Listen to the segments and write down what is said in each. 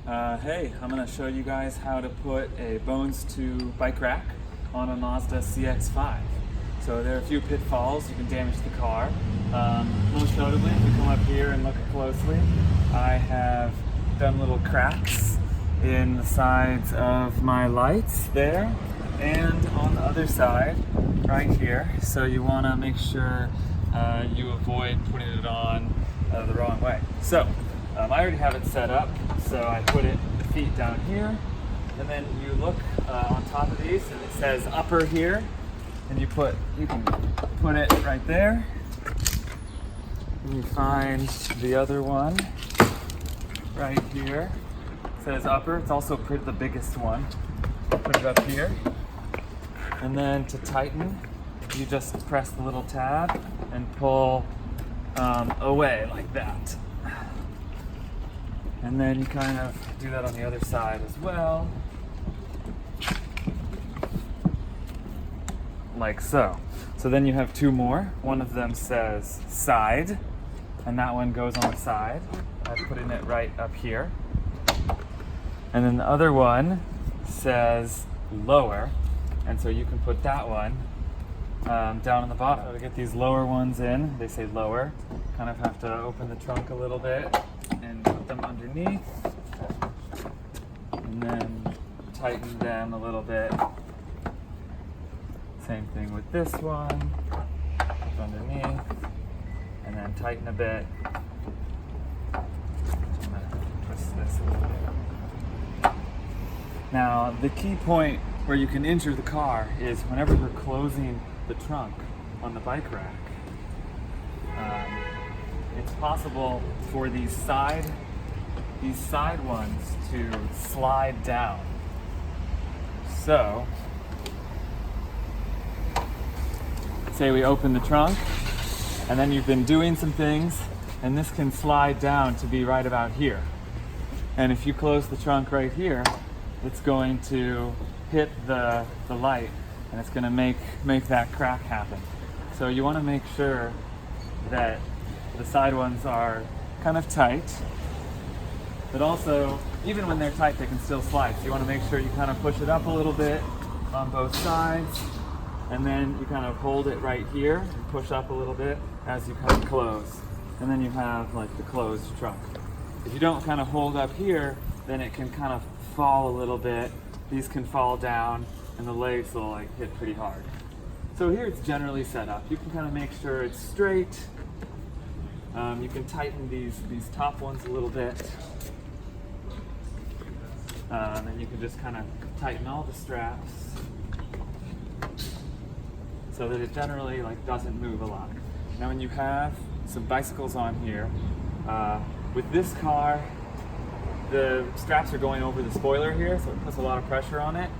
Hey, I'm going to show you guys how to put a Bones 2 bike rack on a Mazda CX-5. So there are a few pitfalls. You can damage the car. Most notably, if you come up here and look closely, I have done little cracks in the sides of my lights there and on the other side right here. So you want to make sure you avoid putting it on the wrong way. So I already have it set up, so I put it feet down here, and then you look on top of these, and it says upper here, and you can put it right there. And you find the other one right here. It says upper. It's also the biggest one. Put it up here, and then to tighten, you just press the little tab and pull away like that. And then you kind of do that on the other side as well, like so. So then you have two more. One of them says side, and that one goes on the side. I'm putting it right up here. And then the other one says lower, and so you can put that one down on the bottom. So to get these lower ones in, they say lower. Kind of have to open the trunk a little bit and put them underneath, and then tighten them a little bit. Same thing with this one, put underneath, and then tighten a bit. I'm gonna twist this a little bit. Now, the key point where you can injure the car is whenever you're closing the trunk on the bike rack. It's possible for these side ones to slide down. So, say we open the trunk, and then you've been doing some things, and this can slide down to be right about here. And if you close the trunk right here, it's going to hit the light, and it's going to make that crack happen. So you want to make sure that the side ones are kind of tight, but also, even when they're tight, they can still slide. So you want to make sure you kind of push it up a little bit on both sides, and then you kind of hold it right here and push up a little bit as you kind of close. And then you have like the closed trunk. If you don't kind of hold up here, then it can kind of fall a little bit. These can fall down, and the legs will like hit pretty hard. So here it's generally set up. You can kind of make sure it's straight. You can tighten these top ones a little bit. And you can just kind of tighten all the straps so that it generally doesn't move a lot. Now when you have some bicycles on here, with this car, the straps are going over the spoiler here, so it puts a lot of pressure on it.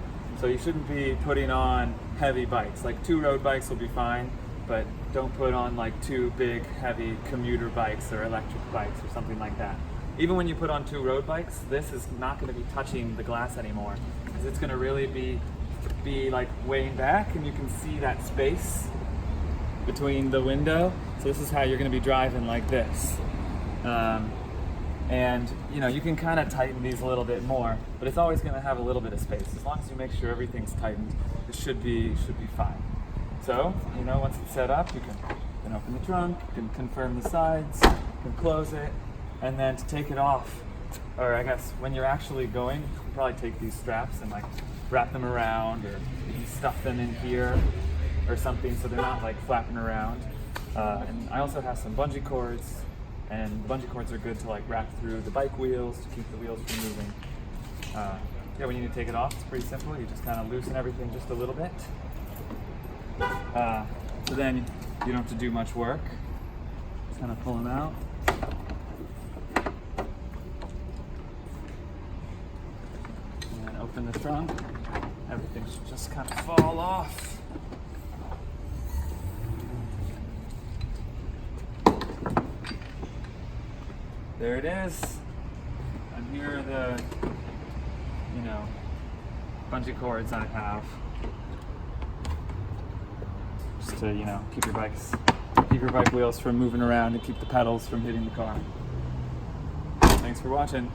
So you shouldn't be putting on heavy bikes. Like 2 road bikes will be fine, but don't put on like 2 big, heavy commuter bikes or electric bikes or something like that. Even when you put on 2 road bikes, this is not going to be touching the glass anymore, because it's going to really be like weighing back, and you can see that space between the window. So this is how you're going to be driving like this. And you can kind of tighten these a little bit more, but it's always going to have a little bit of space. As long as you make sure everything's tightened, it should be fine. So once it's set up, you can open the trunk, you can confirm the sides, you can close it, and then to take it off, or I guess when you're actually going, you can probably take these straps and wrap them around, or stuff them in here or something so they're not flapping around. And I also have some bungee cords. And the bungee cords are good to wrap through the bike wheels to keep the wheels from moving. When you need to take it off, it's pretty simple. You just kind of loosen everything just a little bit. So then you don't have to do much work. Just kind of pull them out. And then open the trunk. Everything should just kind of fall off. There it is. And here are the, bungee cords I have. Just to, keep your bike wheels from moving around and keep the pedals from hitting the car. Thanks for watching.